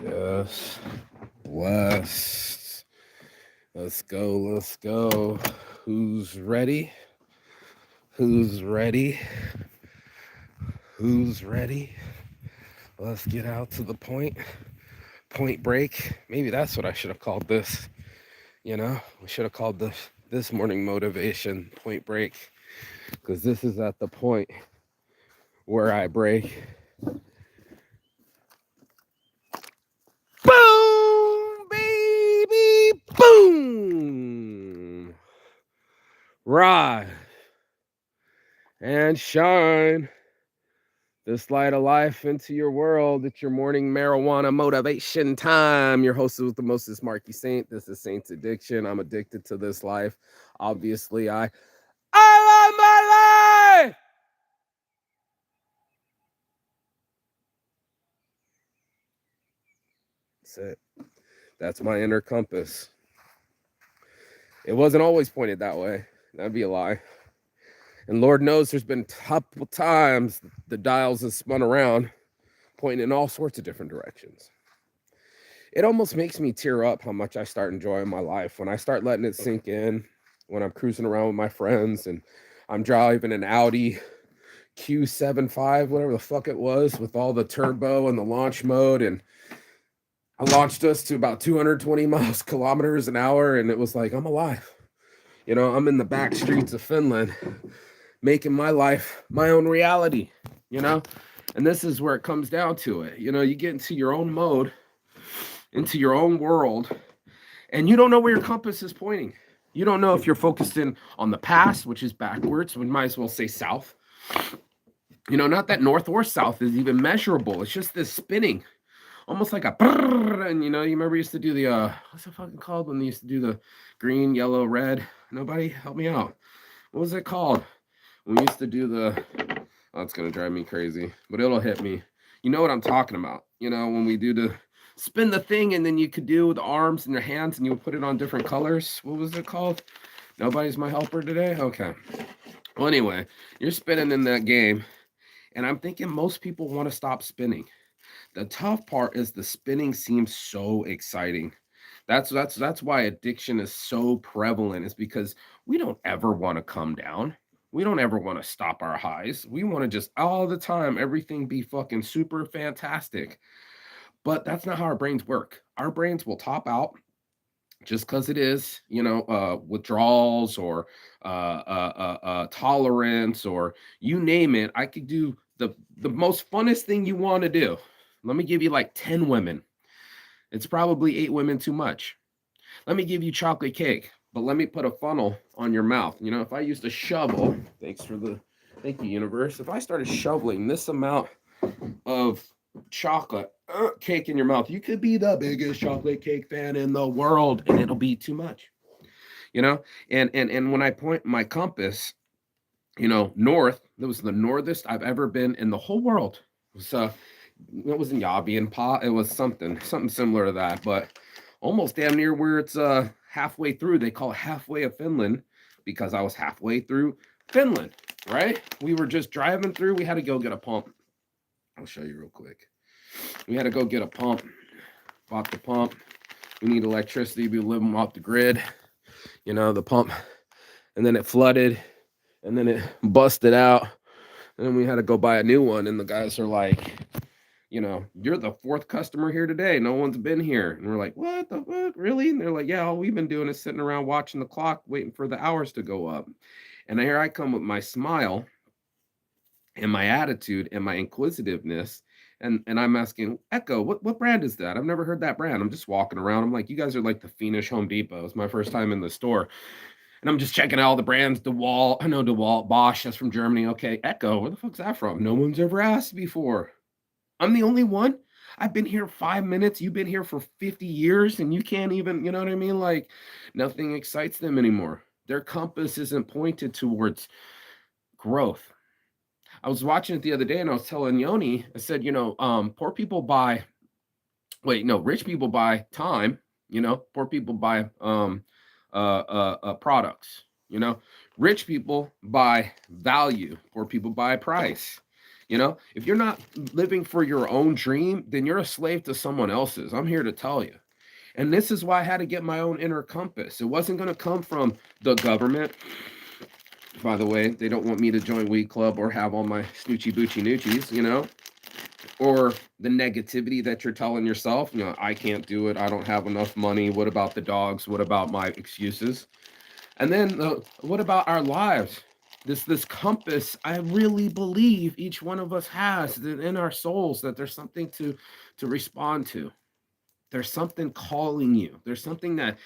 Yes. Blessed. Let's go. Let's go. Who's ready? Who's ready? Who's ready? Let's get out to the point. Point break. Maybe that's what I should have called this. You know, we should have called this morning motivation point break, because this is at the point where I break. Boom, baby, boom. Rise and shine this light of life into your world. It's your morning marijuana motivation time. Your host with the most is Marky Saint. This is Saint's Addiction. I'm addicted to this life. Obviously, I love my life. That's it. That's my inner compass. It wasn't always pointed that way. That'd be a lie. And Lord knows there's been couple times the dials have spun around, pointing in all sorts of different directions. It almost makes me tear up how much I start enjoying my life when I start letting it sink in, when I'm cruising around with my friends and I'm driving an Audi Q75, whatever the fuck it was, with all the turbo and the launch mode. And I launched us to about 220 miles kilometers an hour. And it was like, I'm alive. You know, I'm in the back streets of Finland making my life my own reality, you know? And this is where it comes down to it. You know, you get into your own mode, into your own world, and you don't know where your compass is pointing. You don't know if you're focused in on the past, which is backwards. We might as well say south. You know, not that north or south is even measurable. It's just this spinning, almost like a brrr. And you know, you remember you used to do the what's it fucking called when they used to do the green, yellow, red? Nobody help me out. What was it called? When we used to do the oh, it's gonna drive me crazy, but it'll hit me. You know what I'm talking about. You know, when we do the spin the thing and then you could do the arms and your hands and you would put it on different colors. What was it called? Nobody's my helper today? Okay. Well, anyway, you're spinning in that game, and I'm thinking most people want to stop spinning. The tough part is the spinning seems so exciting. That's why addiction is so prevalent, is because we don't ever want to come down. We don't ever want to stop our highs. We want to just all the time everything be fucking super fantastic. But that's not how our brains work. Our brains will top out just because it is, you know, withdrawals or tolerance or you name it. I could do the most funnest thing you want to do. Let me give you like 10 women. It's probably 8 women too much. Let me give you chocolate cake, but let me put a funnel on your mouth. You know, if I used a shovel, thank you, universe. If I started shoveling this amount of chocolate cake in your mouth, you could be the biggest chocolate cake fan in the world, and it'll be too much. You know, and when I point my compass, you know, north, that was the northest I've ever been in the whole world. It wasn't Yabi and Pa, it was something similar to that, but almost damn near where it's halfway through. They call it halfway of Finland because I was halfway through Finland, right? We were just driving through, we had to go get a pump. I'll show you real quick. We had to go get a pump, bought the pump. We need electricity, we live off the grid, you know, the pump. And then it flooded, and then it busted out. And then we had to go buy a new one. And the guys are like, you know, you're the fourth customer here today. No one's been here. And we're like, what the fuck? Really? And they're like, yeah, all we've been doing is sitting around watching the clock, waiting for the hours to go up. And here I come with my smile and my attitude and my inquisitiveness. And I'm asking, Echo, what brand is that? I've never heard that brand. I'm just walking around. I'm like, you guys are like the fiendish Home Depot. It's my first time in the store. And I'm just checking out all the brands. DeWalt, I know DeWalt, Bosch, that's from Germany. Okay, Echo, where the fuck's that from? No one's ever asked before. I'm the only one. I've been here 5 minutes. You've been here for 50 years and you can't even, you know what I mean? Like nothing excites them anymore. Their compass isn't pointed towards growth. I was watching it the other day and I was telling Yoni, I said, you know, poor people buy, wait, no, rich people buy time, you know, poor people buy products, you know, rich people buy value, poor people buy price. If you're not living for your own dream, then you're a slave to someone else's. I'm here to tell you. And this is why I had to get my own inner compass. It wasn't going to come from the government. By the way, they don't want me to join Weed Club or have all my snoochie boochie noochies, or the negativity that you're telling yourself, I can't do it. I don't have enough money. What about the dogs? What about my excuses? And then what about our lives? This compass, I really believe each one of us has in our souls, that there's something to respond to. There's something calling you. There's something that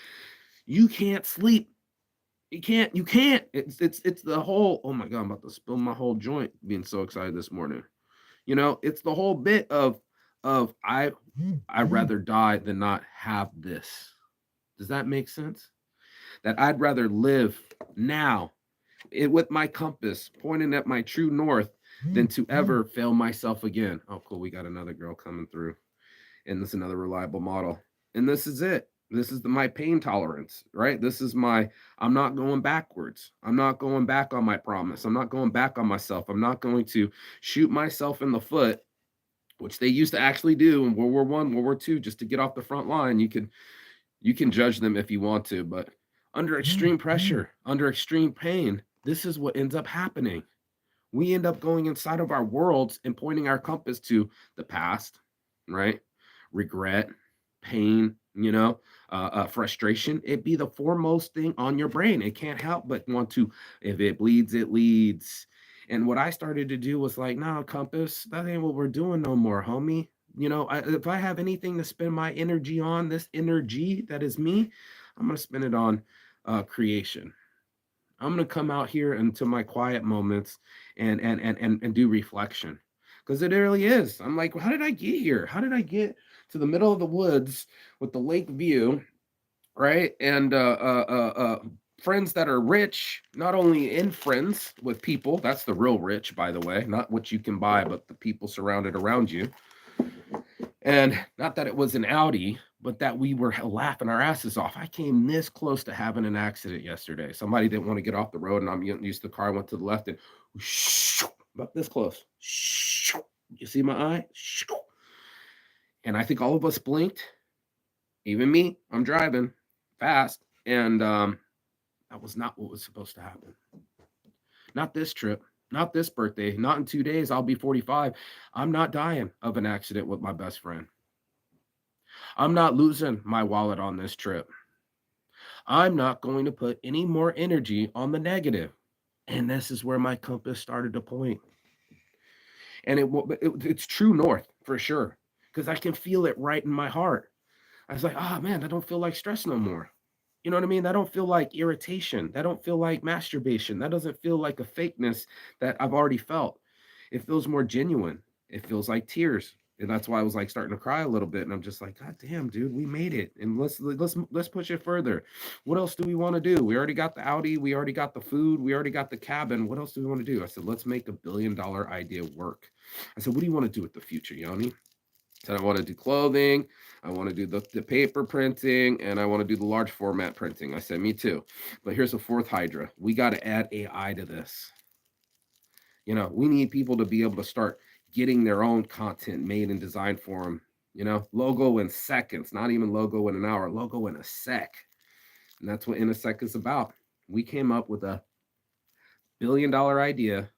you can't sleep. You can't. It's the whole, oh my God, I'm about to spill my whole joint being so excited this morning. It's the whole bit of I'd rather die than not have this. Does that make sense? That I'd rather live now with my compass pointing at my true north than to ever fail myself again. Oh, cool. We got another girl coming through, and this is another reliable model. And this is it. This is my pain tolerance, right? This is I'm not going backwards. I'm not going back on my promise. I'm not going back on myself. I'm not going to shoot myself in the foot, which they used to actually do in World War I, World War II, just to get off the front line. You can judge them if you want to, but under extreme pressure, under extreme pain, this is what ends up happening. We end up going inside of our worlds and pointing our compass to the past, right? Regret, pain, frustration. It be the foremost thing on your brain. It can't help but want to, if it bleeds, it leads. And what I started to do was like, no, compass, that ain't what we're doing no more, homie. If I have anything to spend my energy on, this energy that is me, I'm going to spend it on creation. I'm going to come out here into my quiet moments and do reflection, because it really is. I'm like, how did I get here? How did I get to the middle of the woods with the lake view, right? And friends that are rich, not only in friends with people, that's the real rich, by the way, not what you can buy, but the people surrounded around you. And not that it was an Audi, but that we were laughing our asses off. I came this close to having an accident yesterday. Somebody didn't want to get off the road, and I'm used to the car. I went to the left and about this close. You see my eye? And I think all of us blinked, even me. I'm driving fast, and that was not what was supposed to happen. Not this trip, not this birthday, not in 2 days. I'll be 45. I'm not dying of an accident with my best friend. I'm not losing my wallet on this trip. I'm not going to put any more energy on the negative. And this is where my compass started to point. And it's true north for sure, because I can feel it right in my heart. I was like, oh man, I don't feel like stress no more. You know what I mean? That don't feel like irritation. That don't feel like masturbation. That doesn't feel like a fakeness that I've already felt. It feels more genuine. It feels like tears. And that's why I was like starting to cry a little bit. And I'm just like, God damn, dude, we made it. And let's push it further. What else do we want to do? We already got the Audi. We already got the food. We already got the cabin. What else do we want to do? I said, let's make $1 billion idea work. I said, what do you want to do with the future, Yoni? I said, I want to do clothing. I want to do the paper printing, and I want to do the large format printing. I said, me too. But here's a fourth Hydra. We got to add AI to this. We need people to be able to start getting their own content made and designed for them. Logo in seconds, not even logo in an hour, logo in a sec. And that's what In a Sec is about. We came up with $1 billion idea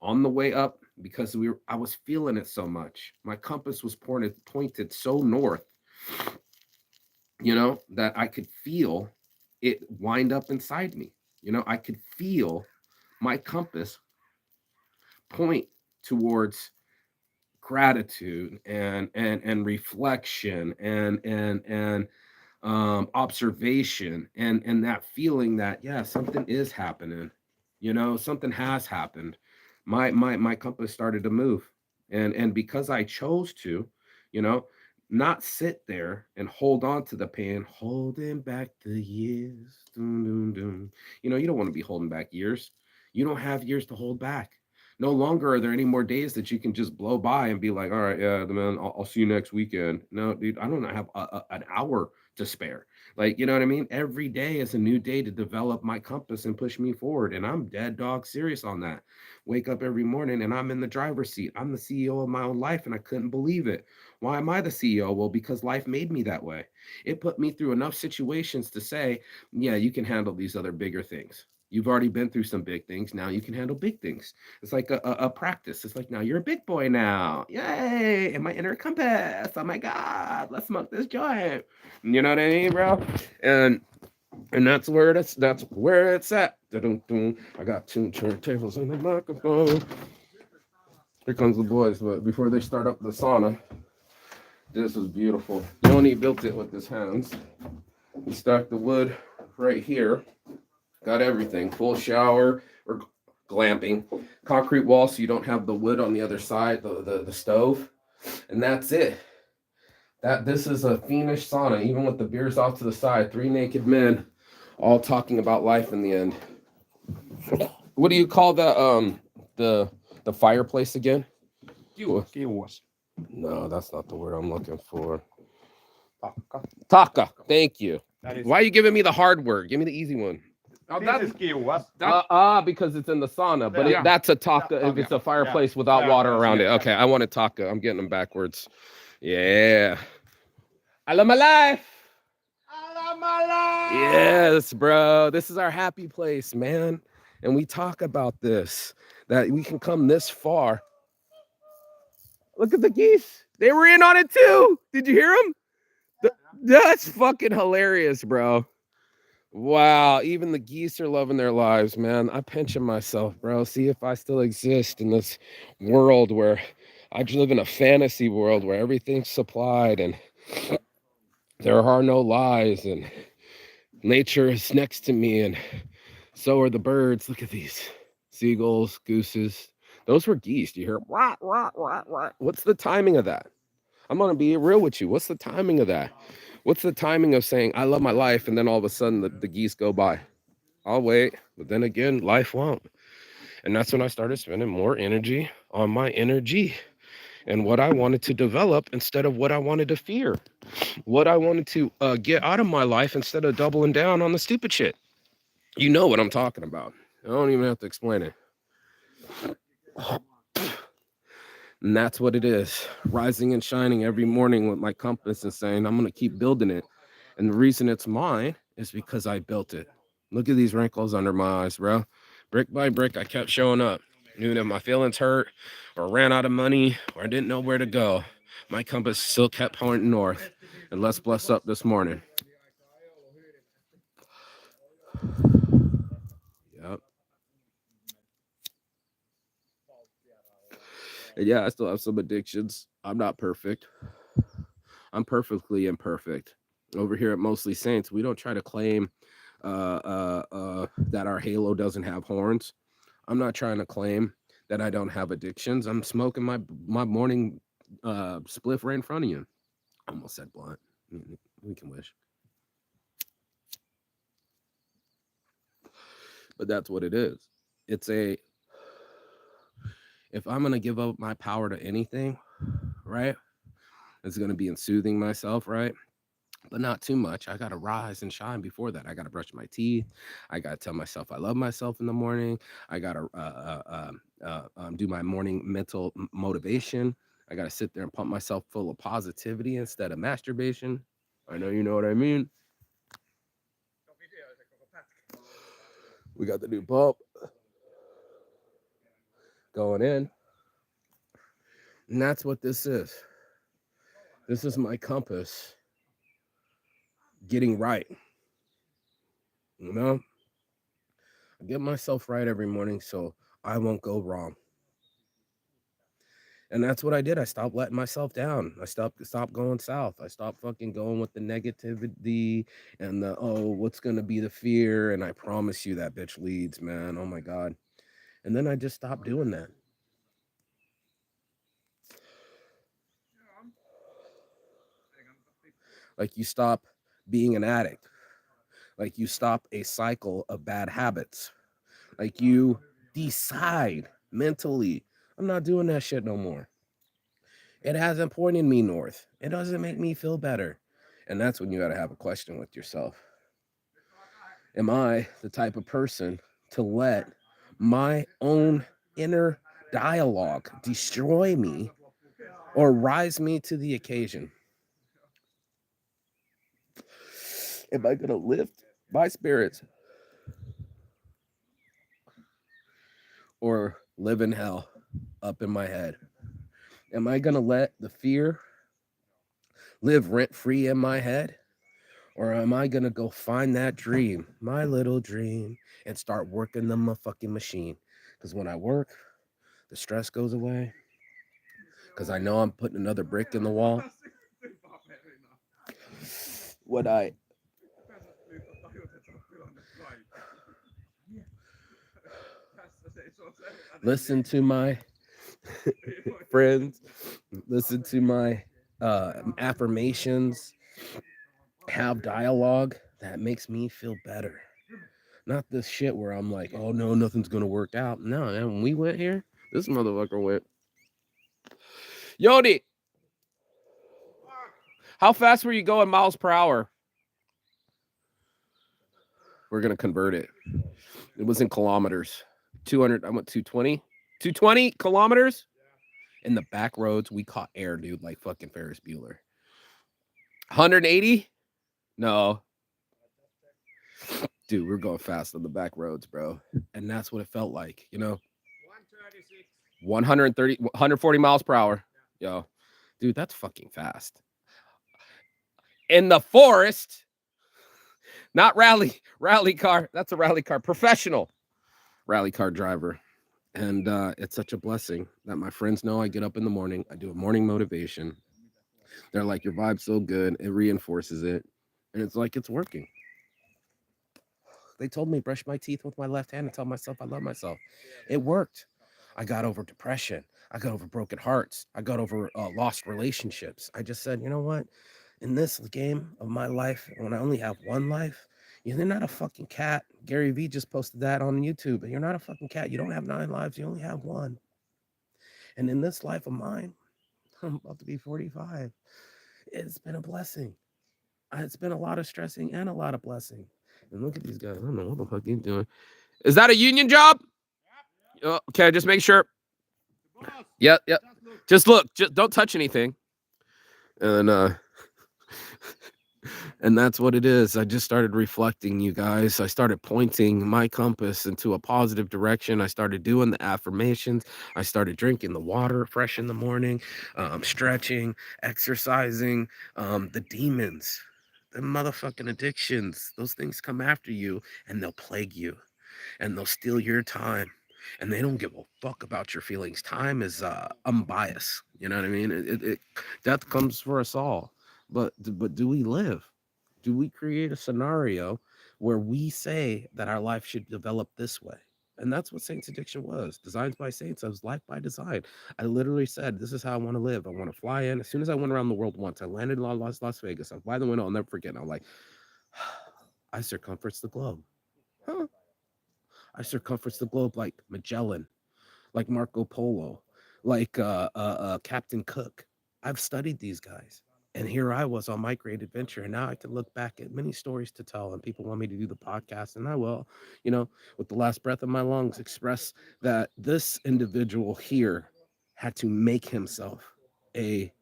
on the way up because I was feeling it so much. My compass was pointed so north, that I could feel it wind up inside me. I could feel my compass point towards gratitude and reflection and observation and that feeling that, yeah, something is happening. Something has happened. My compass started to move, and because I chose to, not sit there and hold on to the pain, holding back the years. Dun, dun, dun. You don't want to be holding back years. You don't have years to hold back. No longer are there any more days that you can just blow by and be like, all right, yeah, man, I'll see you next weekend. No, dude, I don't have an hour to spare. Like, you know what I mean? Every day is a new day to develop my compass and push me forward. And I'm dead dog serious on that. Wake up every morning and I'm in the driver's seat. I'm the CEO of my own life and I couldn't believe it. Why am I the CEO? Well, because life made me that way. It put me through enough situations to say, yeah, you can handle these other bigger things. You've already been through some big things. Now you can handle big things. It's like a practice. It's like, now you're a big boy now. Yay. And my inner compass. Oh my God. Let's smoke this joint. You know what I mean, bro? And that's where it's at. Dun-dun-dun. I got two turntables and the microphone. Here comes the boys, but before they start up the sauna, this is beautiful. Yoni built it with his hands. He stacked the wood right here. Got everything. Full shower or glamping. Concrete wall so you don't have the wood on the other side, the stove. And that's it. This is a fiendish sauna, even with the beers off to the side. 3 naked men all talking about life in the end. What do you call the fireplace again? Kiuas. No, that's not the word I'm looking for. Taka. Thank you. Why are you giving me the hard word? Give me the easy one. Oh, this is kiuas. Because it's in the sauna, but Yeah. that's a taka if it's a fireplace without water around it. yeah. Okay, I want a taka. I'm getting them backwards. Yeah. I love my life. Yes, bro. This is our happy place, man. And we talk about this, that we can come this far. Look at the geese. They were in on it too. Did you hear them? That's fucking hilarious, bro. Wow. Even the geese are loving their lives, man. I pension myself, bro. See if I still exist in this world where I just live in a fantasy world where everything's supplied and there are no lies and nature is next to me and so are the birds. Look at these seagulls, gooses. Those were geese. Do you hear? Rah, rah, rah, rah. What's the timing of that? I'm going to be real with you. What's the timing of that? What's the timing of saying, I love my life, and then all of a sudden the geese go by? I'll wait. But then again, life won't. And that's when I started spending more energy on my energy and what I wanted to develop instead of what I wanted to fear. What I wanted to get out of my life instead of doubling down on the stupid shit. You know what I'm talking about. I don't even have to explain it. And that's what it is. Rising and shining every morning with my compass and saying, I'm going to keep building it. And the reason it's mine is because I built it. Look at these wrinkles under my eyes, bro. Brick by brick, I kept showing up. Knew that my feelings hurt or ran out of money or I didn't know where to go. My compass still kept pointing north. And let's bless up this morning. Yep. And yeah, I still have some addictions. I'm not perfect. I'm perfectly imperfect. Over here at Mostly Saints, we don't try to claim that our halo doesn't have horns. I'm not trying to claim that I don't have addictions. I'm smoking my morning spliff right in front of you. Almost said blunt. We can wish. But that's what it is. It's if I'm going to give up my power to anything, right? It's going to be in soothing myself, right? But not too much. I got to rise and shine before that. I got to brush my teeth. I got to tell myself I love myself in the morning. I got to do my morning mental motivation. I got to sit there and pump myself full of positivity instead of masturbation. I know you know what I mean. We got the new pump going in. And that's what this is. This is my compass getting right. You know? I get myself right every morning so I won't go wrong. And that's what I did. I stopped letting myself down. I stopped going south. I stopped fucking going with the negativity and the, oh, what's going to be the fear? And I promise you that bitch leads, man. Oh my God. And then I just stopped doing that. Like you stop being an addict. Like you stop a cycle of bad habits. Like you decide mentally, I'm not doing that shit no more. It hasn't pointed me north. It doesn't make me feel better. And that's when you got to have a question with yourself. Am I the type of person to let my own inner dialogue destroy me or rise me to the occasion? Am I going to lift my spirits or live in hell up in my head? Am I going to let the fear live rent free in my head? Or am I going to go find that dream, my little dream, and start working the motherfucking machine? Because when I work, the stress goes away. Because I know I'm putting another brick in the wall. When I listen to my friends, listen to my affirmations, have dialogue, that makes me feel better. Not this shit where I'm like, oh no, nothing's gonna work out. No, man, when we went here, this motherfucker went. Yodi, how fast were you going miles per hour? We're gonna convert it. It was in kilometers. 200. I went 220. 220 kilometers. In the back roads, we caught air, dude, like fucking Ferris Bueller. 180? No. Dude, we're going fast on the back roads, bro. And that's what it felt like, you know? 140 miles per hour. Yo, dude, that's fucking fast. In the forest, not rally car. That's a rally car. Professional rally car driver. And it's such a blessing that my friends know I get up in the morning. I do a morning motivation. They're like, your vibe's so good. It reinforces it. And it's like, it's working. They told me brush my teeth with my left hand and tell myself I love myself. It worked. I got over depression. I got over broken hearts. I got over lost relationships. I just said, you know what? In this game of my life, when I only have one life, you're not a fucking cat. Gary Vee just posted that on YouTube. You're not a fucking cat. You don't have 9 lives. You only have one. And in this life of mine, I'm about to be 45. It's been a blessing. It's been a lot of stressing and a lot of blessing. And look at these guys. I don't know what the fuck he's doing. Is that a union job? Okay, just make sure. Yep. Just look. Just don't touch anything. And and that's what it is. I just started reflecting, you guys. I started pointing my compass into a positive direction. I started doing the affirmations. I started drinking the water fresh in the morning, stretching, exercising. The demons, the motherfucking addictions, those things come after you and they'll plague you and they'll steal your time. And they don't give a fuck about your feelings. Time is unbiased. You know what I mean? Death comes for us all. But do we live? Do we create a scenario where we say that our life should develop this way? And that's what Saints Addiction was. Designed by Saints. I was life by design. I literally said, this is how I want to live. I want to fly in. As soon as I went around the world once, I landed in Las Vegas. I fly the window. I'll never forget. And I'm like, I circumference the globe. Huh? I circumference the globe like Magellan, like Marco Polo, like Captain Cook. I've studied these guys. And here I was on my great adventure. And now I can look back at many stories to tell. And people want me to do the podcast. And I will, you know, with the last breath of my lungs, express that this individual here had to make himself a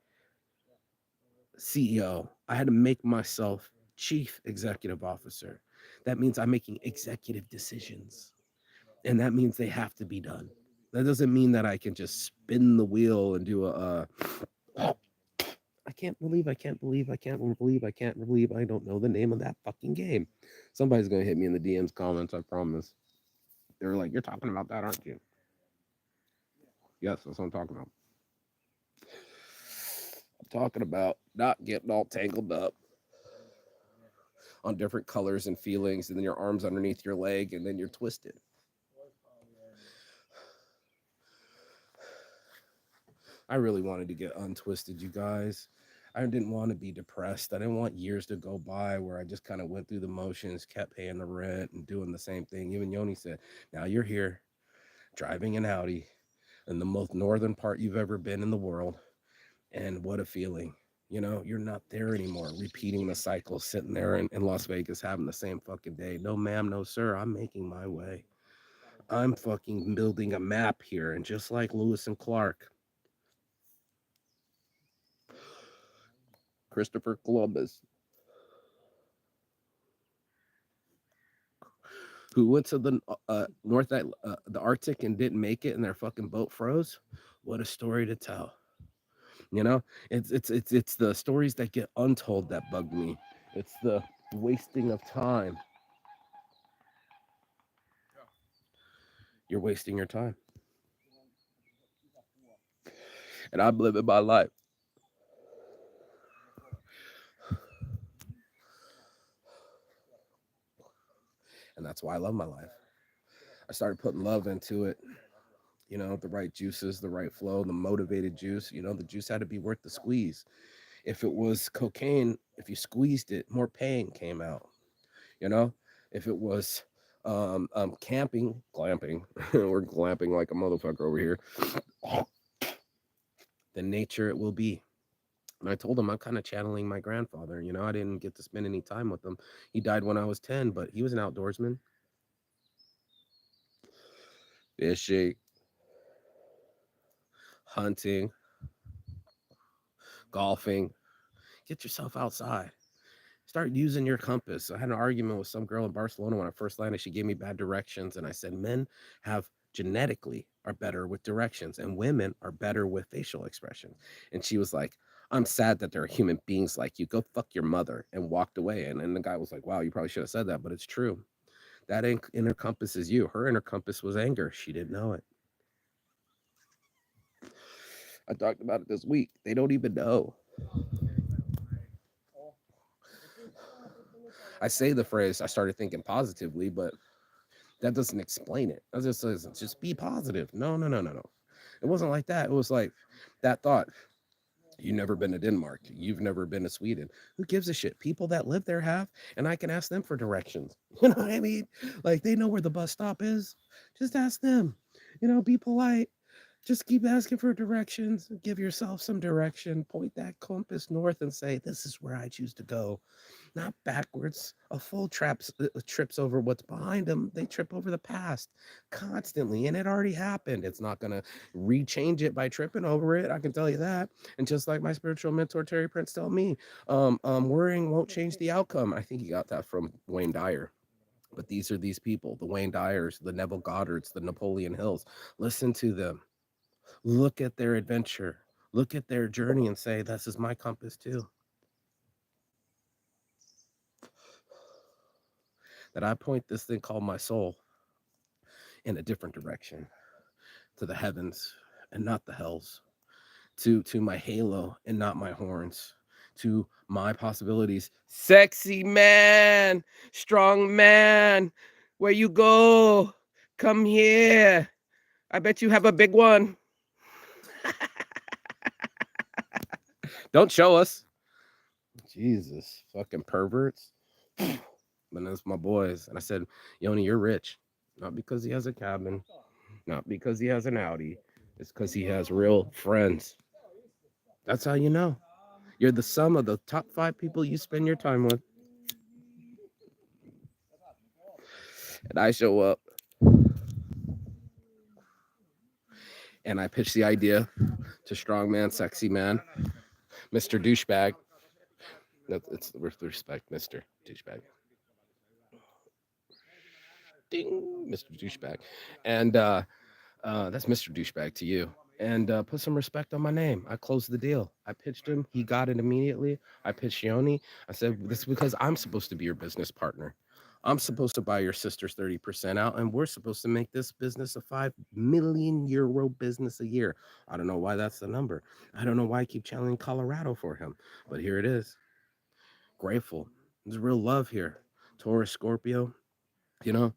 CEO. I had to make myself chief executive officer. That means I'm making executive decisions. And that means they have to be done. That doesn't mean that I can just spin the wheel and do I can't believe I don't know the name of that fucking game. Somebody's gonna hit me in the DMs comments, I promise. They're like, you're talking about that, aren't you? Yes, that's what I'm talking about. I'm talking about not getting all tangled up on different colors and feelings, and then your arms underneath your leg, and then you're twisted. I really wanted to get untwisted, you guys. I didn't want to be depressed. I didn't want years to go by where I just kind of went through the motions, kept paying the rent and doing the same thing. Even Yoni said, now you're here driving an Audi in the most northern part you've ever been in the world. And what a feeling. You know, you're not there anymore, repeating the cycle, sitting there in Las Vegas having the same fucking day. No, ma'am, no, sir. I'm making my way. I'm fucking building a map here. And just like Lewis and Clark, Christopher Columbus, who went to the the Arctic and didn't make it, and their fucking boat froze. What a story to tell. You know, it's the stories that get untold that bug me. It's the wasting of time. You're wasting your time. And I'm living my life. And that's why I love my life. I started putting love into it. You know, the right juices, the right flow, the motivated juice. You know, the juice had to be worth the squeeze. If it was cocaine, if you squeezed it, more pain came out. You know, if it was camping, glamping, we're glamping like a motherfucker over here, then nature it will be. And I told him I'm kind of channeling my grandfather. You know, I didn't get to spend any time with him. He died when I was 10, but he was an outdoorsman. Fishing, hunting, golfing. Get yourself outside. Start using your compass. I had an argument with some girl in Barcelona when I first landed. She gave me bad directions, and I said men have genetically are better with directions, and women are better with facial expression. And she was like, "I'm sad that there are human beings like you. Go fuck your mother," and walked away. And then the guy was like, "Wow, you probably should have said that, but it's true. That inner compass is you. Her inner compass was anger. She didn't know it." I talked about it this week. They don't even know. I say the phrase, I started thinking positively, but that doesn't explain it. That just says, just be positive. No, no, no, no, no. It wasn't like that. It was like that thought. You've never been to Denmark. You've never been to Sweden. Who gives a shit? People that live there have, and I can ask them for directions. You know what I mean? Like they know where the bus stop is. Just ask them. You know, be polite. Just keep asking for directions. Give yourself some direction. Point that compass north and say, "This is where I choose to go." Not backwards. A fool trips over what's behind them. They trip over the past constantly, and it already happened. It's not going to rechange it by tripping over it. I can tell you that. And just like my spiritual mentor Terry Prince told me, worrying won't change the outcome. I think he got that from Wayne Dyer. But these are these people, the Wayne Dyers, the Neville Goddards, the Napoleon Hills. Listen to them. Look at their adventure. Look at their journey and say, "This is my compass too." That I point this thing called my soul in a different direction, to the heavens and not the hells, to my halo and not my horns, to my possibilities. Sexy man, strong man, where you go? Come here. I bet you have a big one. Don't show us. Jesus, fucking perverts. But that's my boys. And I said, "Yoni, you're rich. Not because he has a cabin, not because he has an Audi. It's because he has real friends." That's how you know. You're the sum of the top 5 people you spend your time with. And I show up and I pitch the idea to strongman, sexy man, Mr. Douchebag. It's with respect, Mr. Douchebag. Ding, Mr. Douchebag. And that's Mr. Douchebag to you. And put some respect on my name. I closed the deal. I pitched him. He got it immediately. I pitched Yoni. I said, "This is because I'm supposed to be your business partner. I'm supposed to buy your sister's 30% out, and we're supposed to make this business a 5 million euro business a year." I don't know why that's the number. I don't know why I keep channeling Colorado for him, but here it is. Grateful. There's real love here. Taurus, Scorpio, you know,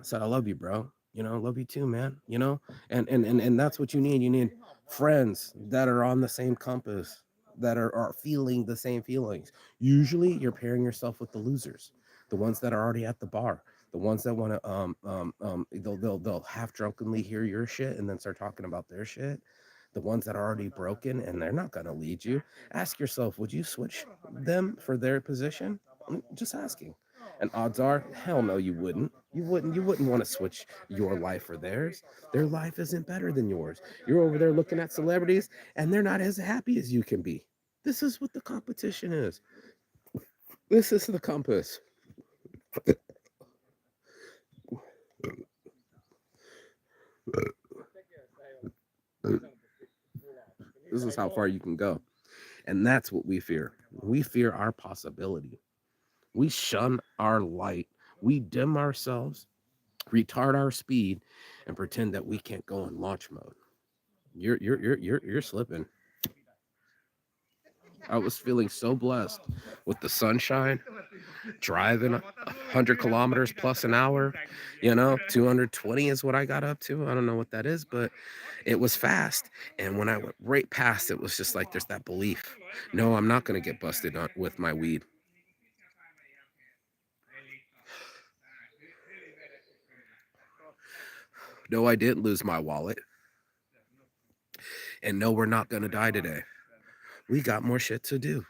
said, "I love you, bro. You know, love you too, man." You know, and that's what you need. You need friends that are on the same compass, that are feeling the same feelings. Usually you're pairing yourself with the losers, the ones that are already at the bar, the ones that want to they'll half drunkenly hear your shit and then start talking about their shit. The ones that are already broken and they're not going to lead you, ask yourself, would you switch them for their position? Just asking. And odds are, hell no, you wouldn't. You wouldn't want to switch your life for theirs. Their life isn't better than yours. You're over there looking at celebrities and they're not as happy as you can be. This is what the competition is. This is the compass. This is how far you can go. And that's what we fear. We fear our possibility. We shun our light. We dim ourselves, retard our speed, and pretend that we can't go in launch mode. You're slipping. I was feeling so blessed with the sunshine, driving 100 kilometers plus an hour. 220 is what I got up to. I don't know what that is, but it was fast. And when I went right past, it was just like there's that belief. No, I'm not going to get busted with my weed. No, I didn't lose my wallet. And no, we're not going to die today. We got more shit to do.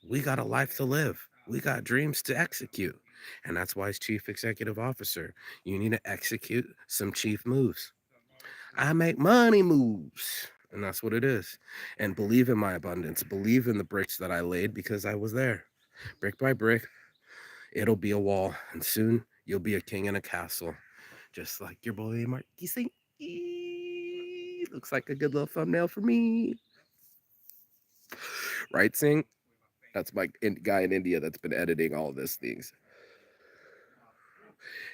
We got a life to live. We got dreams to execute. And that's why as chief executive officer, you need to execute some chief moves. I make money moves. And that's what it is. And believe in my abundance. Believe in the bricks that I laid because I was there. Brick by brick, it'll be a wall. And soon you'll be a king in a castle. Just like your boy Marquis St. Looks like a good little thumbnail for me. Right, Sing? That's my guy in India that's been editing all of these things.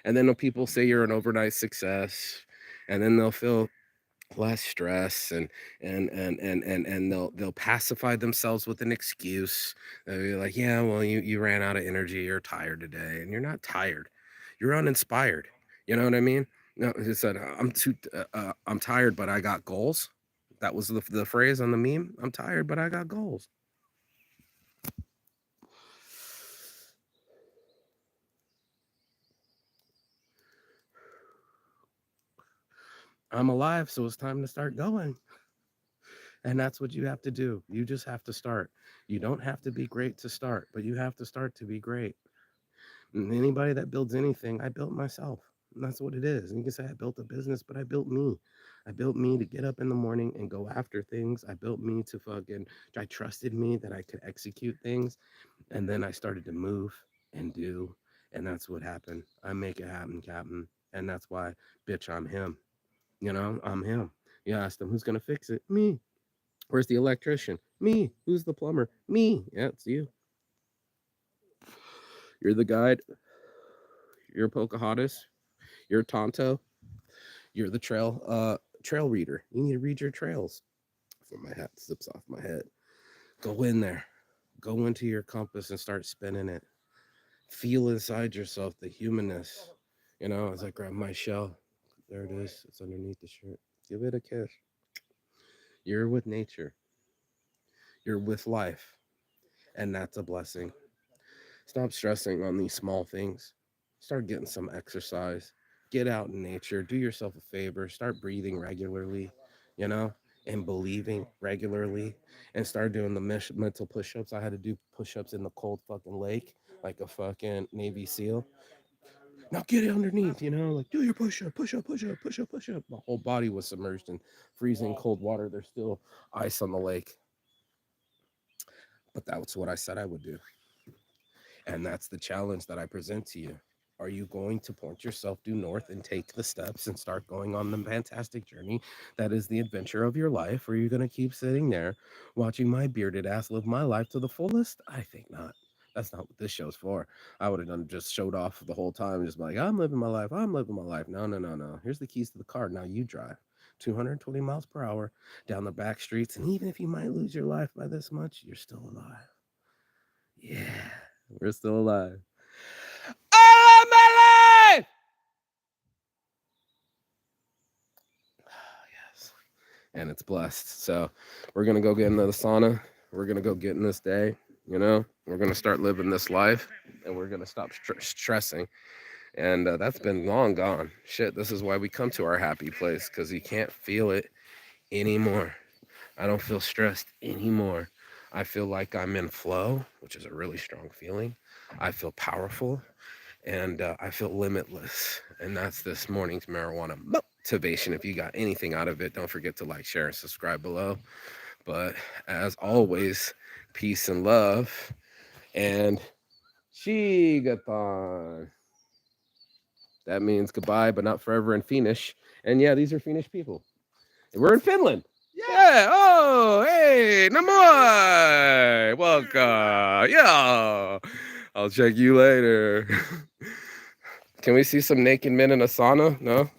And then when people say you're an overnight success, and then they'll feel less stress and they'll pacify themselves with an excuse. They'll be like, yeah, well, you ran out of energy, you're tired today. And you're not tired. You're uninspired. You know what I mean? No, he said, I'm tired, but I got goals. That was the phrase on the meme. I'm tired, but I got goals. I'm alive, so it's time to start going. And that's what you have to do. You just have to start. You don't have to be great to start, but you have to start to be great. And anybody that builds anything, I built myself. And that's what it is. And you can say I built a business, but I built me. I built me to get up in the morning and go after things. I built me to I trusted me that I could execute things. And then I started to move and do. And that's what happened. I make it happen, Captain. And that's why, bitch, I'm him. I'm him. You asked him, who's going to fix it? Me. Where's the electrician? Me. Who's the plumber? Me. Yeah, it's you. You're the guide. You're Pocahontas. You're Tonto. You're the trail reader. You need to read your trails. Before my hat slips off my head. Go in there. Go into your compass and start spinning it. Feel inside yourself the humanness. As I grab my shell. There it is. It's underneath the shirt. Give it a kiss. You're with nature. You're with life. And that's a blessing. Stop stressing on these small things. Start getting some exercise. Get out in nature. Do yourself a favor. Start breathing regularly, and believing regularly. And start doing the mental push-ups. I had to do push-ups in the cold fucking lake like a fucking Navy SEAL. Now get it underneath, like do your push-up, push-up, push-up, push-up, push-up. My whole body was submerged in freezing cold water. There's still ice on the lake. But that's what I said I would do. And that's the challenge that I present to you. Are you going to point yourself due north and take the steps and start going on the fantastic journey that is the adventure of your life? Or are you going to keep sitting there watching my bearded ass live my life to the fullest? I think not. That's not what this show's for. I would have done just showed off the whole time, just like, I'm living my life. I'm living my life. No. Here's the keys to the car. Now you drive 220 miles per hour down the back streets. And even if you might lose your life by this much, you're still alive. Yeah. We're still alive. I love my life! Yes. And it's blessed. So we're going to go get into the sauna. We're going to go get in this day. We're going to start living this life. And we're going to stop stressing. And that's been long gone. Shit, this is why we come to our happy place. Because you can't feel it anymore. I don't feel stressed anymore. I feel like I'm in flow, which is a really strong feeling. I feel powerful, and I feel limitless. And that's this morning's marijuana motivation. If you got anything out of it, don't forget to like, share, and subscribe below. But as always, peace and love. And Shigathon. That means goodbye, but not forever in Finnish. And yeah, these are Finnish people. We're in Finland. Yeah. Oh, hey, Namoi. Welcome. Yeah. I'll check you later. Can we see some naked men in a sauna? No?